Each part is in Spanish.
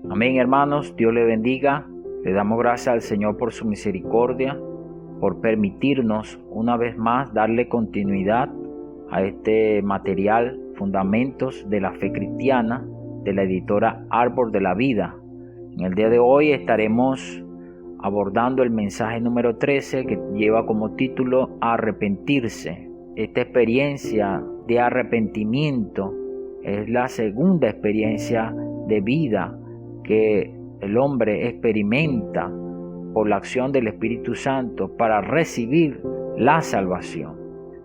Amén, hermanos. Dios le bendiga. Le damos gracias al Señor por su misericordia, por permitirnos una vez más darle continuidad a este material, Fundamentos de la Fe Cristiana, de la editora Árbol de la Vida. En el día de hoy estaremos abordando el mensaje número 13, que lleva como título Arrepentirse. Esta experiencia de arrepentimiento es la segunda experiencia de vida que el hombre experimenta por la acción del Espíritu Santo para recibir la salvación.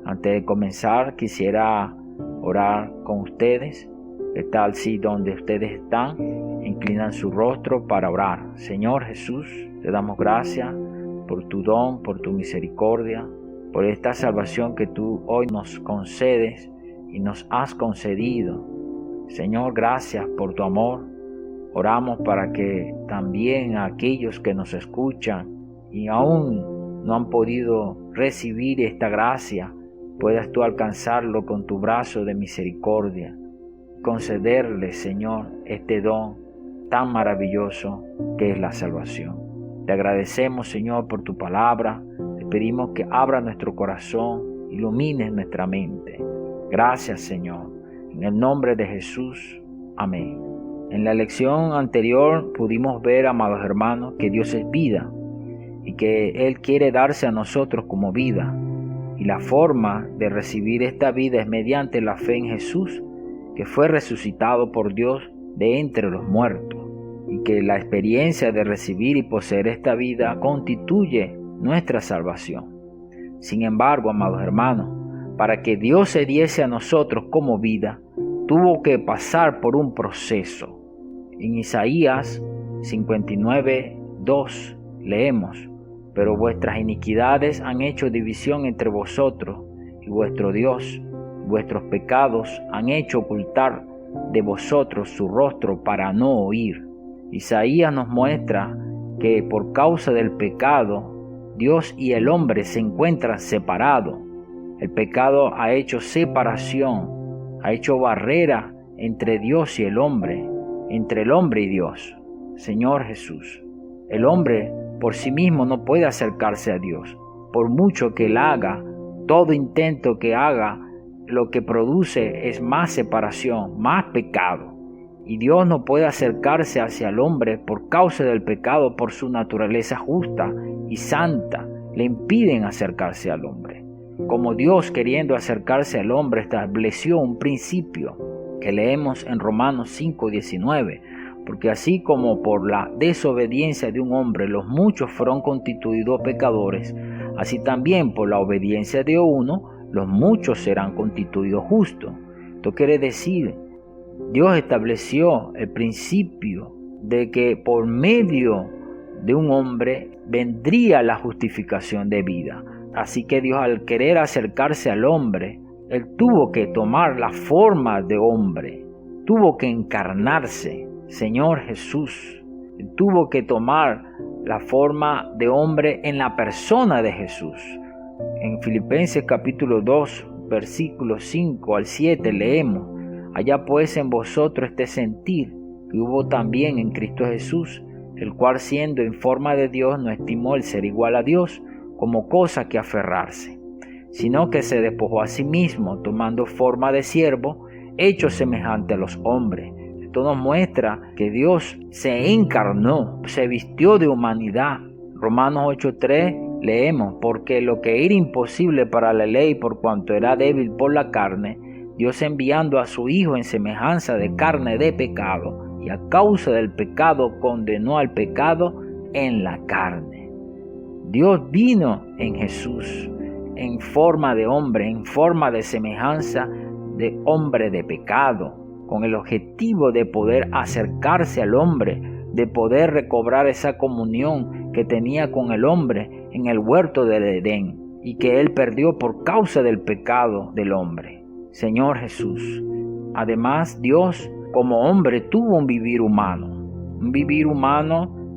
Antes de comenzar, quisiera orar con ustedes. ¿Qué tal si donde ustedes están inclinan su rostro para orar? Señor Jesús, te damos gracias por tu don, por tu misericordia, por esta salvación que tú hoy nos concedes y nos has concedido. Señor, gracias por tu amor. Oramos para que también aquellos que nos escuchan y aún no han podido recibir esta gracia, puedas tú alcanzarlo con tu brazo de misericordia. Concederles, Señor, este don tan maravilloso que es la salvación. Te agradecemos, Señor, por tu palabra. Te pedimos que abra nuestro corazón, ilumines nuestra mente. Gracias, Señor. En el nombre de Jesús. Amén. En la lección anterior pudimos ver, amados hermanos, que Dios es vida y que Él quiere darse a nosotros como vida. Y la forma de recibir esta vida es mediante la fe en Jesús, que fue resucitado por Dios de entre los muertos. Y que la experiencia de recibir y poseer esta vida constituye nuestra salvación. Sin embargo, amados hermanos, para que Dios se diese a nosotros como vida, tuvo que pasar por un proceso. En Isaías 59:2 leemos: pero vuestras iniquidades han hecho división entre vosotros y vuestro Dios. Vuestros pecados han hecho ocultar de vosotros su rostro para no oír. Isaías nos muestra que por causa del pecado, Dios y el hombre se encuentran separados. El pecado ha hecho separación, ha hecho barrera entre Dios y el hombre, entre el hombre y Dios. Señor Jesús, el hombre por sí mismo no puede acercarse a Dios. Por mucho que él haga, todo intento que haga, lo que produce es más separación, más pecado. Y Dios no puede acercarse hacia el hombre por causa del pecado, por su naturaleza justa y santa. Le impiden acercarse al hombre. Como Dios, queriendo acercarse al hombre, estableció un principio que leemos en Romanos 5:19. Porque así como por la desobediencia de un hombre los muchos fueron constituidos pecadores, así también por la obediencia de uno los muchos serán constituidos justos. Esto quiere decir, Dios estableció el principio de que por medio de un hombre vendría la justificación de vida. Así que Dios, al querer acercarse al hombre, Él tuvo que tomar la forma de hombre, tuvo que encarnarse. Señor Jesús tuvo que tomar la forma de hombre en la persona de Jesús. En Filipenses capítulo 2, versículos 5 al 7 leemos: allá pues en vosotros este sentir que hubo también en Cristo Jesús, el cual siendo en forma de Dios no estimó el ser igual a Dios como cosa que aferrarse, sino que se despojó a sí mismo, tomando forma de siervo, hecho semejante a los hombres. Esto nos muestra que Dios se encarnó, se vistió de humanidad. Romanos 8:3 leemos: porque lo que era imposible para la ley por cuanto era débil por la carne, Dios enviando a su Hijo en semejanza de carne de pecado, y a causa del pecado condenó al pecado en la carne. Dios vino en Jesús en forma de hombre, en forma de semejanza de hombre de pecado, con el objetivo de poder acercarse al hombre, de poder recobrar esa comunión que tenía con el hombre en el huerto del Edén y que él perdió por causa del pecado del hombre. Señor Jesús, además Dios como hombre tuvo un vivir humano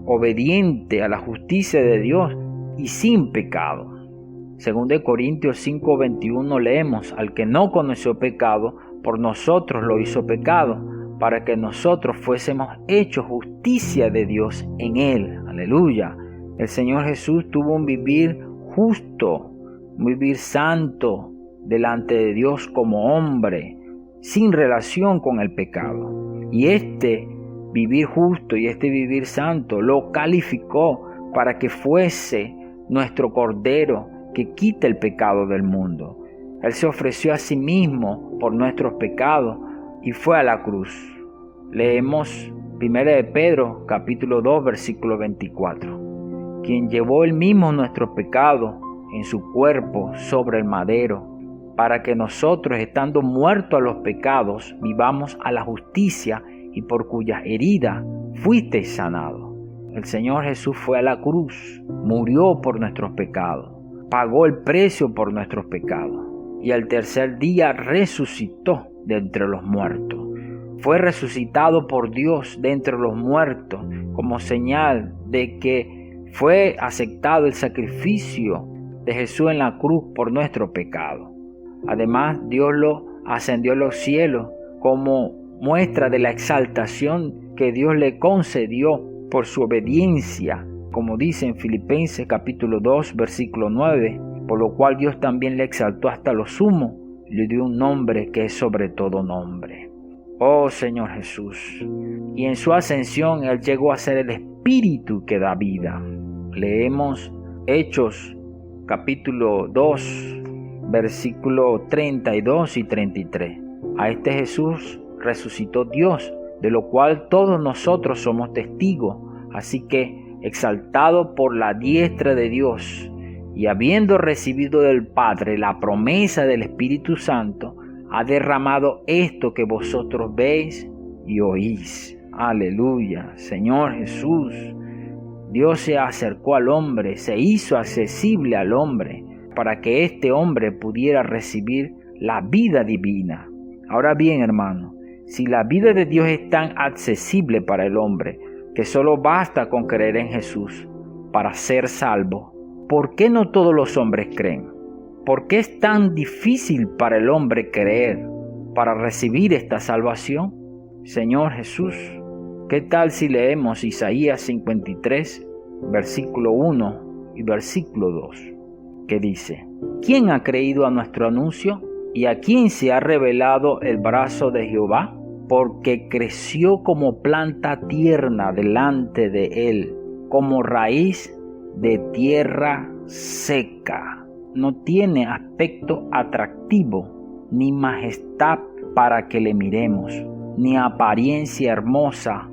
obediente a la justicia de Dios y sin pecado. Según de Corintios 5:21 leemos: al que no conoció pecado, por nosotros lo hizo pecado, para que nosotros fuésemos hechos justicia de Dios en Él. Aleluya. El Señor Jesús tuvo un vivir justo, un vivir santo delante de Dios como hombre, sin relación con el pecado. Y este vivir justo y este vivir santo lo calificó para que fuese nuestro Cordero que quita el pecado del mundo. Él se ofreció a sí mismo por nuestros pecados y fue a la cruz. Leemos 1 de Pedro capítulo 2 versículo 24. Quien llevó él mismo nuestros pecados en su cuerpo sobre el madero, para que nosotros, estando muertos a los pecados, vivamos a la justicia, y por cuyas heridas fuisteis sanados. El Señor Jesús fue a la cruz, murió por nuestros pecados, pagó el precio por nuestros pecados, y al tercer día resucitó de entre los muertos. Fue resucitado por Dios de entre los muertos como señal de que fue aceptado el sacrificio de Jesús en la cruz por nuestro pecado. Además, Dios lo ascendió a los cielos como muestra de la exaltación que Dios le concedió por su obediencia, como dice en Filipenses capítulo 2 versículo 9, por lo cual Dios también le exaltó hasta lo sumo y le dio un nombre que es sobre todo nombre. Oh Señor Jesús, y en su ascensión Él llegó a ser el Espíritu que da vida. Leemos Hechos capítulo 2 versículo 32 y 33. A este Jesús resucitó Dios, de lo cual todos nosotros somos testigos. Así que, exaltado por la diestra de Dios y habiendo recibido del Padre la promesa del Espíritu Santo, ha derramado esto que vosotros veis y oís. Aleluya. Señor Jesús, Dios se acercó al hombre, se hizo accesible al hombre para que este hombre pudiera recibir la vida divina. Ahora bien, hermano, si la vida de Dios es tan accesible para el hombre que solo basta con creer en Jesús para ser salvo, ¿por qué no todos los hombres creen? ¿Por qué es tan difícil para el hombre creer para recibir esta salvación? Señor Jesús, ¿qué tal si leemos Isaías 53, versículo 1 y versículo 2? Que dice: ¿Quién ha creído a nuestro anuncio? ¿Y a quién se ha revelado el brazo de Jehová? Porque creció como planta tierna delante de él, como raíz de tierra seca. No tiene aspecto atractivo, ni majestad para que le miremos, ni apariencia hermosa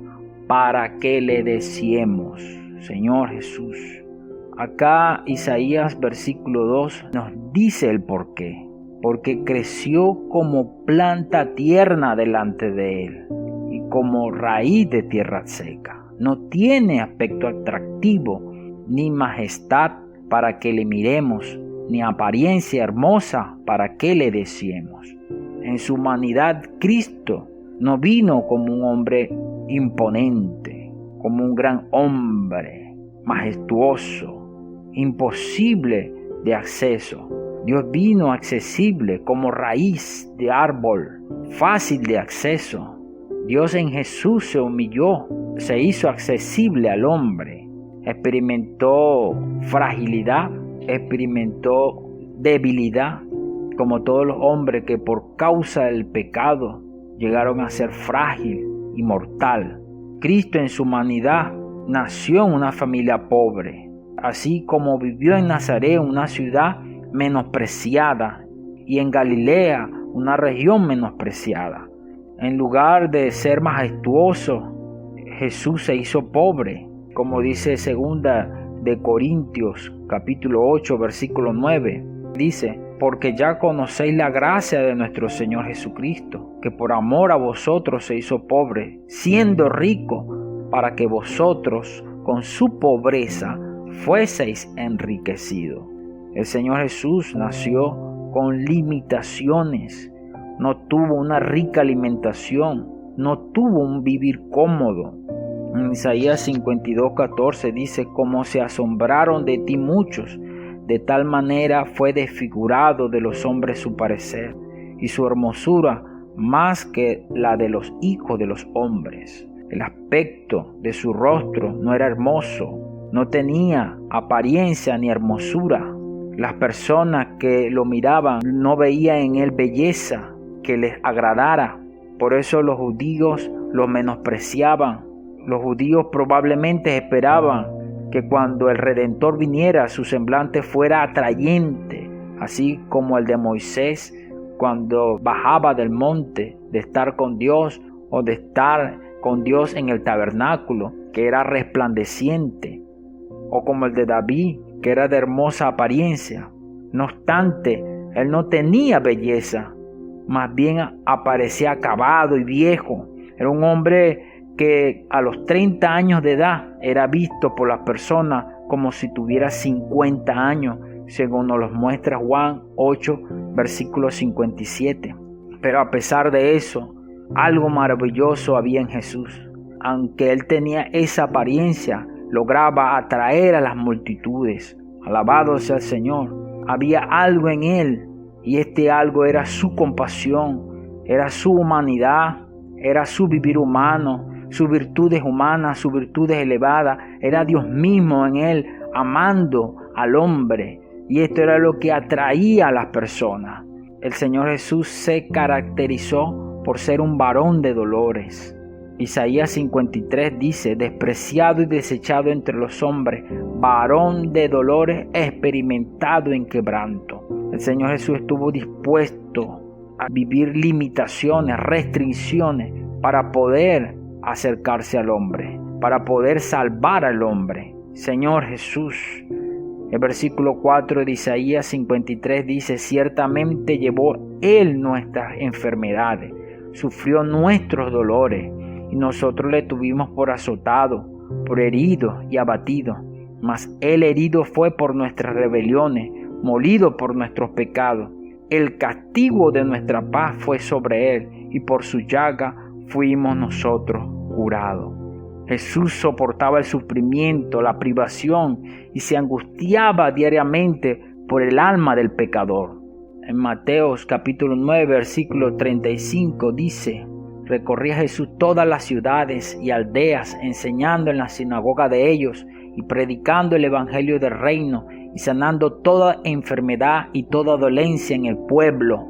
para que le deseemos. Señor Jesús, acá Isaías versículo 2 nos dice el porqué. Porque creció como planta tierna delante de él y como raíz de tierra seca. No tiene aspecto atractivo, ni majestad para que le miremos, ni apariencia hermosa para que le deseemos. En su humanidad, Cristo no vino como un hombre imponente, como un gran hombre majestuoso, imposible de acceso. Dios vino accesible como raíz de árbol, fácil de acceso. Dios en Jesús se humilló, se hizo accesible al hombre. Experimentó fragilidad, experimentó debilidad, como todos los hombres que por causa del pecado llegaron a ser frágil y mortal. Cristo en su humanidad nació en una familia pobre, así como vivió en Nazaret, una ciudad menospreciada, y en Galilea, una región menospreciada. En lugar de ser majestuoso, Jesús se hizo pobre, como dice 2 de Corintios capítulo 8 versículo 9. Dice: porque ya conocéis la gracia de nuestro Señor Jesucristo, que por amor a vosotros se hizo pobre, siendo rico, para que vosotros con su pobreza fueseis enriquecidos. El Señor Jesús nació con limitaciones, no tuvo una rica alimentación, no tuvo un vivir cómodo. En Isaías 52:14 dice: como se asombraron de ti muchos, de tal manera fue desfigurado de los hombres su parecer, y su hermosura más que la de los hijos de los hombres. El aspecto de su rostro no era hermoso, no tenía apariencia ni hermosura. Las personas que lo miraban no veían en él belleza que les agradara. Por eso los judíos lo menospreciaban. Los judíos probablemente esperaban que cuando el Redentor viniera su semblante fuera atrayente, así como el de Moisés cuando bajaba del monte de estar con Dios o de estar con Dios en el tabernáculo, que era resplandeciente, o como el de David, que era de hermosa apariencia. No obstante, él no tenía belleza, más bien aparecía acabado y viejo. Era un hombre que a los 30 años de edad era visto por las personas como si tuviera 50 años, según nos los muestra Juan 8, versículo 57. Pero a pesar de eso, algo maravilloso había en Jesús. Aunque él tenía esa apariencia, lograba atraer a las multitudes. Alabado sea el Señor. Había algo en él, y este algo era su compasión, era su humanidad, era su vivir humano, sus virtudes humanas, sus virtudes elevadas. Era Dios mismo en él, amando al hombre. Y esto era lo que atraía a las personas. El Señor Jesús se caracterizó por ser un varón de dolores. Isaías 53 dice: despreciado y desechado entre los hombres, varón de dolores, experimentado en quebranto. El Señor Jesús estuvo dispuesto a vivir limitaciones, restricciones, para poder acercarse al hombre, para poder salvar al hombre. Señor Jesús. El versículo 4 de Isaías 53 dice: ciertamente llevó Él nuestras enfermedades, sufrió nuestros dolores, y nosotros le tuvimos por azotado, por herido y abatido. Mas Él herido fue por nuestras rebeliones, molido por nuestros pecados. El castigo de nuestra paz fue sobre Él, y por su llaga fuimos nosotros curados. Jesús soportaba el sufrimiento, la privación, y se angustiaba diariamente por el alma del pecador. En Mateos capítulo 9, versículo 35 dice: recorría Jesús todas las ciudades y aldeas, enseñando en la sinagoga de ellos y predicando el evangelio del reino y sanando toda enfermedad y toda dolencia en el pueblo.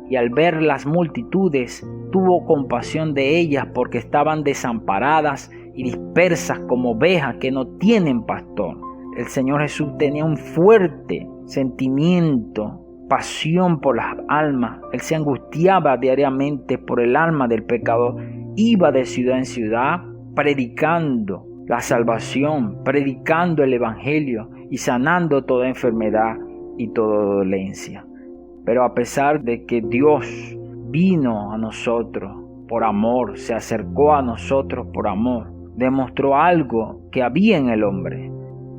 Y al ver las multitudes, tuvo compasión de ellas, porque estaban desamparadas y dispersas como ovejas que no tienen pastor. El Señor Jesús tenía un fuerte sentimiento, pasión por las almas. Él se angustiaba diariamente por el alma del pecador. Iba de ciudad en ciudad predicando la salvación, predicando el evangelio y sanando toda enfermedad y toda dolencia. Pero a pesar de que Dios vino a nosotros por amor, se acercó a nosotros por amor, demostró algo que había en el hombre.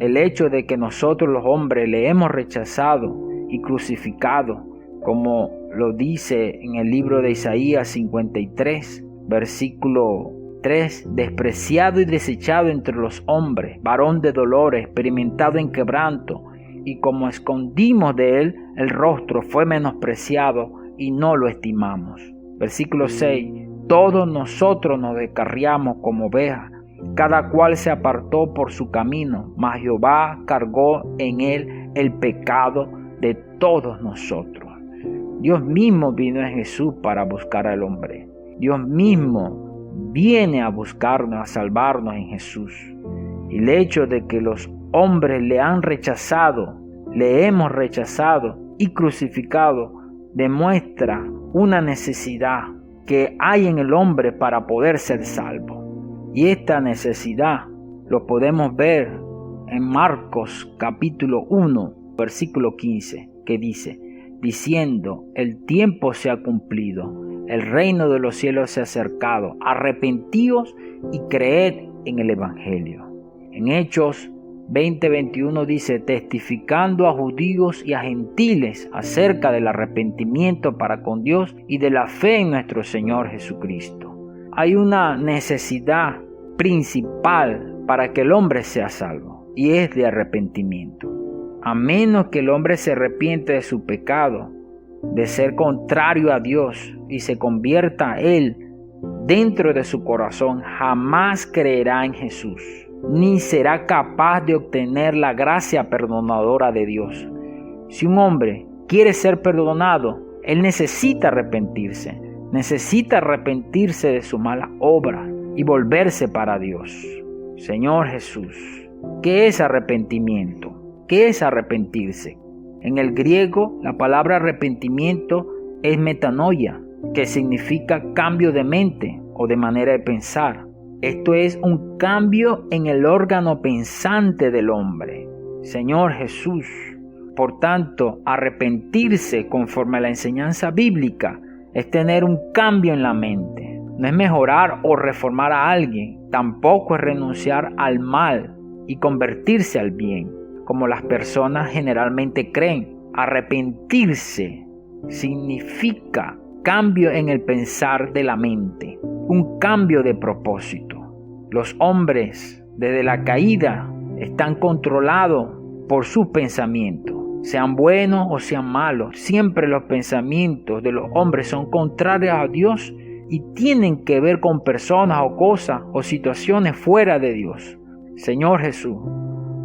El hecho de que nosotros los hombres le hemos rechazado y crucificado, como lo dice en el libro de Isaías 53, versículo 3, despreciado y desechado entre los hombres, varón de dolores, experimentado en quebranto, y como escondimos de él el rostro, fue menospreciado y no lo estimamos. Versículo 6, todos nosotros nos descarriamos como ovejas, cada cual se apartó por su camino, mas Jehová cargó en él el pecado de todos nosotros. Dios mismo vino en Jesús para buscar al hombre. Dios mismo viene a buscarnos, a salvarnos en Jesús. Y el hecho de que los hombres le han rechazado, le hemos rechazado y crucificado, demuestra una necesidad que hay en el hombre para poder ser salvo. Y esta necesidad lo podemos ver en Marcos capítulo 1, versículo 15, que dice: diciendo, el tiempo se ha cumplido, el reino de los cielos se ha acercado, arrepentíos y creed en el evangelio. En Hechos 20:21 dice: testificando a judíos y a gentiles acerca del arrepentimiento para con Dios y de la fe en nuestro Señor Jesucristo. Hay una necesidad principal para que el hombre sea salvo, y es de arrepentimiento. A menos que el hombre se arrepiente de su pecado, de ser contrario a Dios y se convierta a Él dentro de su corazón, jamás creerá en Jesús, ni será capaz de obtener la gracia perdonadora de Dios. Si un hombre quiere ser perdonado, él necesita arrepentirse de su mala obra y volverse para Dios. Señor Jesús, ¿qué es arrepentimiento? ¿Qué es arrepentirse? En el griego, la palabra arrepentimiento es metanoia, que significa cambio de mente o de manera de pensar. Esto es un cambio en el órgano pensante del hombre. Señor Jesús, por tanto, arrepentirse conforme a la enseñanza bíblica es tener un cambio en la mente. No es mejorar o reformar a alguien, tampoco es renunciar al mal y convertirse al bien, como las personas generalmente creen. Arrepentirse significa cambio en el pensar de la mente, un cambio de propósito. Los hombres, desde la caída, están controlados por sus pensamientos. Sean buenos o sean malos, siempre los pensamientos de los hombres son contrarios a Dios y tienen que ver con personas o cosas o situaciones fuera de Dios. Señor Jesús,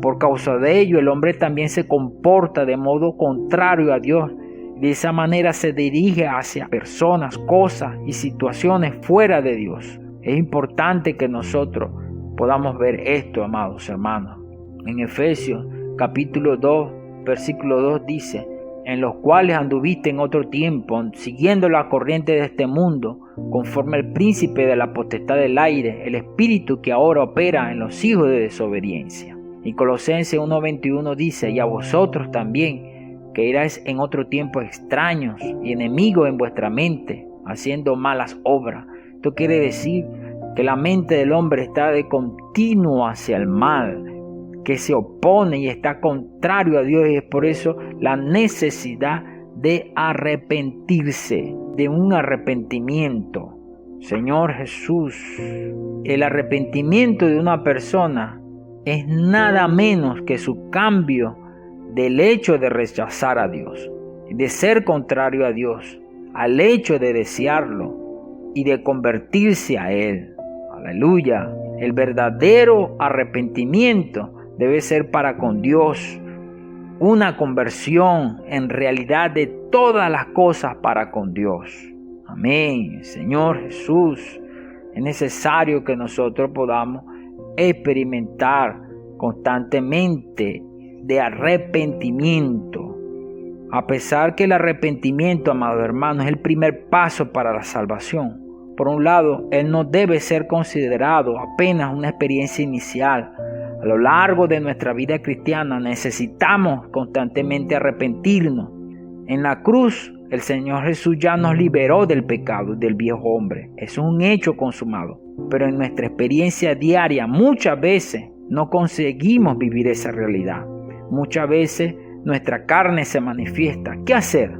por causa de ello el hombre también se comporta de modo contrario a Dios. De esa manera se dirige hacia personas, cosas y situaciones fuera de Dios. Es importante que nosotros podamos ver esto, amados hermanos. En Efesios capítulo 2, versículo 2 dice: en los cuales anduviste en otro tiempo, siguiendo la corriente de este mundo, conforme al príncipe de la potestad del aire, el espíritu que ahora opera en los hijos de desobediencia. Y Colosenses 1:21 dice: y a vosotros también, que erais en otro tiempo extraños y enemigos en vuestra mente, haciendo malas obras. Esto quiere decir que la mente del hombre está de continuo hacia el mal, que se opone y está contrario a Dios, y es por eso la necesidad de arrepentirse, de un arrepentimiento. Señor Jesús, el arrepentimiento de una persona es nada menos que su cambio del hecho de rechazar a Dios, de ser contrario a Dios, al hecho de desearlo y de convertirse a Él. Aleluya. El verdadero arrepentimiento debe ser para con Dios, una conversión en realidad de todas las cosas para con Dios. Amén. Señor Jesús, es necesario que nosotros podamos experimentar constantemente de arrepentimiento. A pesar que el arrepentimiento, amados hermanos, es el primer paso para la salvación. Por un lado, él no debe ser considerado apenas una experiencia inicial. A lo largo de nuestra vida cristiana necesitamos constantemente arrepentirnos. En la cruz, el Señor Jesús ya nos liberó del pecado y del viejo hombre. Eso es un hecho consumado. Pero en nuestra experiencia diaria muchas veces no conseguimos vivir esa realidad. Muchas veces nuestra carne se manifiesta. ¿Qué hacer?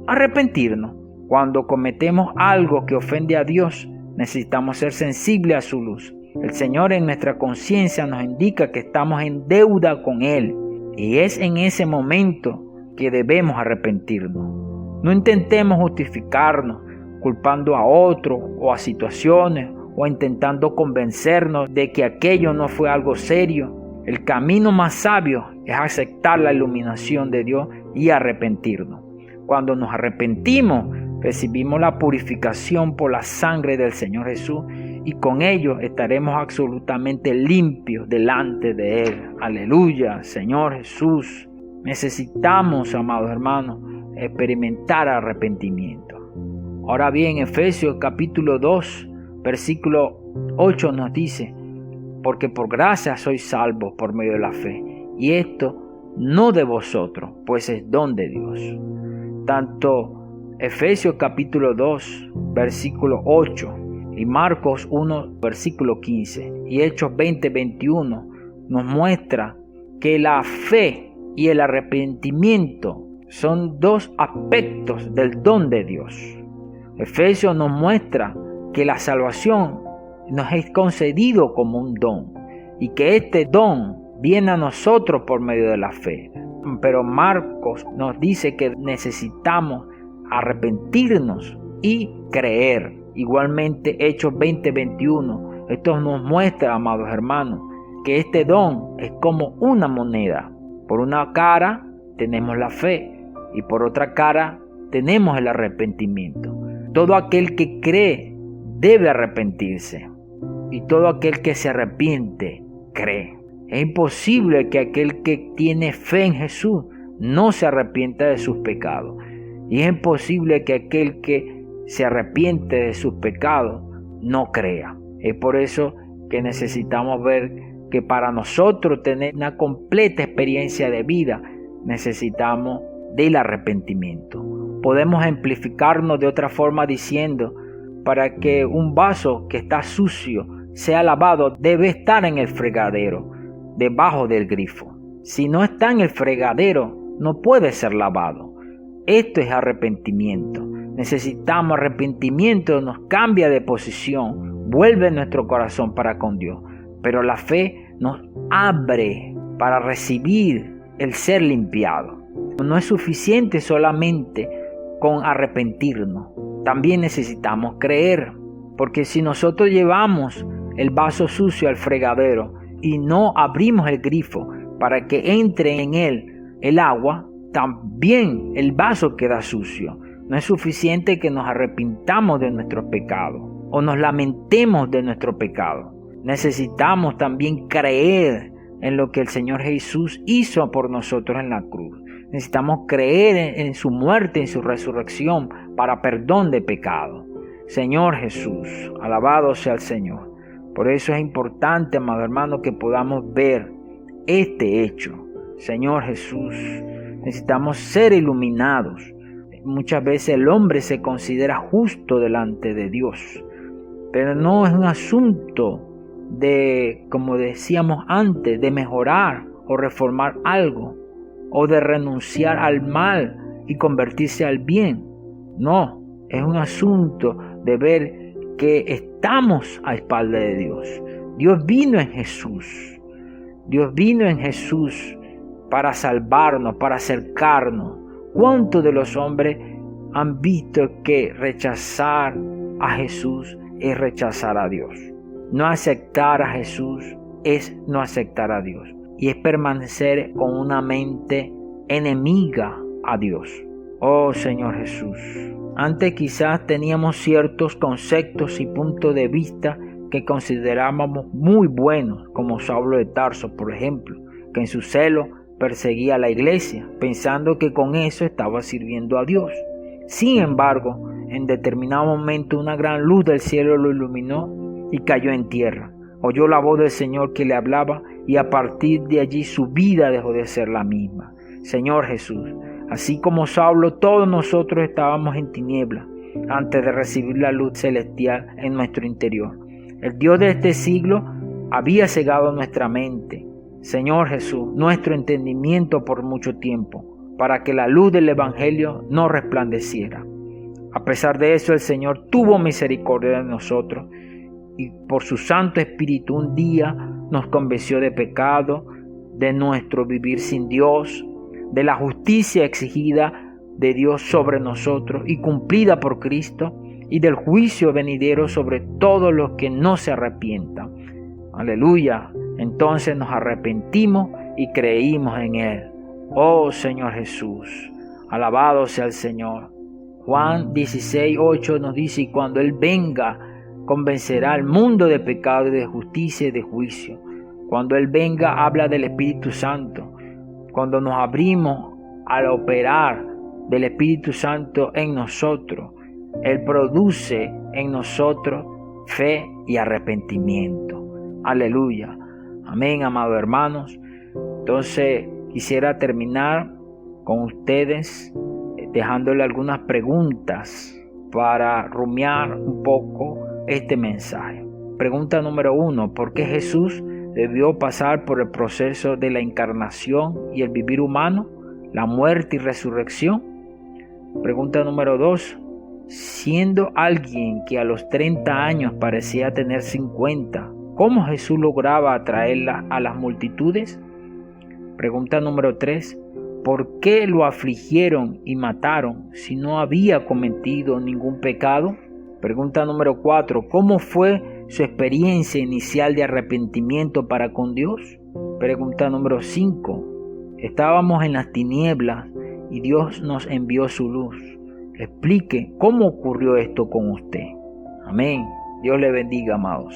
Arrepentirnos. Cuando cometemos algo que ofende a Dios, necesitamos ser sensibles a su luz. El Señor en nuestra conciencia nos indica que estamos en deuda con Él, y es en ese momento que debemos arrepentirnos. No intentemos justificarnos culpando a otros o a situaciones o intentando convencernos de que aquello no fue algo serio. El camino más sabio es aceptar la iluminación de Dios y arrepentirnos. Cuando nos arrepentimos, recibimos la purificación por la sangre del Señor Jesús y con ello estaremos absolutamente limpios delante de Él. Aleluya, Señor Jesús. Necesitamos, amados hermanos, experimentar arrepentimiento. Ahora bien, Efesios capítulo 2, versículo 8 nos dice: porque por gracia sois salvos por medio de la fe, y esto no de vosotros, pues es don de Dios. Tanto Efesios capítulo 2, versículo 8, y Marcos 1, versículo 15, y Hechos 20, 21, nos muestra que la fe y el arrepentimiento son dos aspectos del don de Dios. Efesios nos muestra que la salvación nos es concedido como un don, y que este don viene a nosotros por medio de la fe. Pero Marcos nos dice que necesitamos arrepentirnos y creer. Igualmente, Hechos 20:21, esto nos muestra, amados hermanos, que este don es como una moneda. Por una cara tenemos la fe y por otra cara tenemos el arrepentimiento. Todo aquel que cree debe arrepentirse y todo aquel que se arrepiente cree. Es imposible que aquel que tiene fe en Jesús no se arrepienta de sus pecados. Y es imposible que aquel que se arrepiente de sus pecados no crea. Es por eso que necesitamos ver que para nosotros tener una completa experiencia de vida necesitamos del arrepentimiento. Podemos ejemplificarnos de otra forma diciendo, para que un vaso que está sucio sea lavado debe estar en el fregadero, debajo del grifo. Si no está en el fregadero, no puede ser lavado. Esto es arrepentimiento. Necesitamos arrepentimiento, nos cambia de posición, vuelve nuestro corazón para con Dios. Pero la fe nos abre para recibir el ser limpiado. No es suficiente solamente con arrepentirnos. También necesitamos creer. Porque si nosotros llevamos el vaso sucio al fregadero y no abrimos el grifo para que entre en él el agua, también el vaso queda sucio. No es suficiente que nos arrepintamos de nuestros pecados o nos lamentemos de nuestro pecado. Necesitamos también creer en lo que el Señor Jesús hizo por nosotros en la cruz. Necesitamos creer en su muerte, en su resurrección para perdón de pecado. Señor Jesús, alabado sea el Señor. Por eso es importante, amado hermano, que podamos ver este hecho. Señor Jesús, necesitamos ser iluminados. Muchas veces el hombre se considera justo delante de Dios, pero no es un asunto de, como decíamos antes, de mejorar o reformar algo, o de renunciar al mal y convertirse al bien. No, es un asunto de ver que estamos a espaldas de Dios. Dios vino en Jesús. Dios vino en Jesús para salvarnos, para acercarnos. ¿Cuántos de los hombres han visto que rechazar a Jesús es rechazar a Dios? No aceptar a Jesús es no aceptar a Dios. Y es permanecer con una mente enemiga a Dios. Oh Señor Jesús. Antes quizás teníamos ciertos conceptos y puntos de vista que considerábamos muy buenos, como Saulo de Tarso, por ejemplo, que en su celo perseguía a la iglesia, pensando que con eso estaba sirviendo a Dios. Sin embargo, en determinado momento una gran luz del cielo lo iluminó y cayó en tierra. Oyó la voz del Señor que le hablaba y a partir de allí su vida dejó de ser la misma. Señor Jesús, así como Saulo, todos nosotros estábamos en tinieblas antes de recibir la luz celestial en nuestro interior. El Dios de este siglo había cegado nuestra mente, Señor Jesús, nuestro entendimiento por mucho tiempo, para que la luz del Evangelio no resplandeciera. A pesar de eso, el Señor tuvo misericordia de nosotros y por su Santo Espíritu un día nos convenció de pecado, de nuestro vivir sin Dios, de la justicia exigida de Dios sobre nosotros y cumplida por Cristo, y del juicio venidero sobre todos los que no se arrepientan. Aleluya. Entonces nos arrepentimos y creímos en Él. Oh Señor Jesús, alabado sea el Señor. Juan 16:8 nos dice, y cuando Él venga, convencerá al mundo de pecado y de justicia y de juicio. Cuando Él venga, habla del Espíritu Santo. Cuando nos abrimos al operar del Espíritu Santo en nosotros, Él produce en nosotros fe y arrepentimiento. Aleluya. Amén, amados hermanos. Entonces quisiera terminar con ustedes dejándole algunas preguntas para rumiar un poco este mensaje. Pregunta número 1. ¿Por qué Jesús debió pasar por el proceso de la encarnación y el vivir humano, la muerte y resurrección? Pregunta número 2. Siendo alguien que a los 30 años parecía tener 50, ¿cómo Jesús lograba atraerla a las multitudes? Pregunta número 3. ¿por qué lo afligieron y mataron si no había cometido ningún pecado? Pregunta número 4. ¿Cómo fue su experiencia inicial de arrepentimiento para con Dios? Pregunta número 5. Estábamos en las tinieblas y Dios nos envió su luz. Explique cómo ocurrió esto con usted. Amén. Dios le bendiga, amados.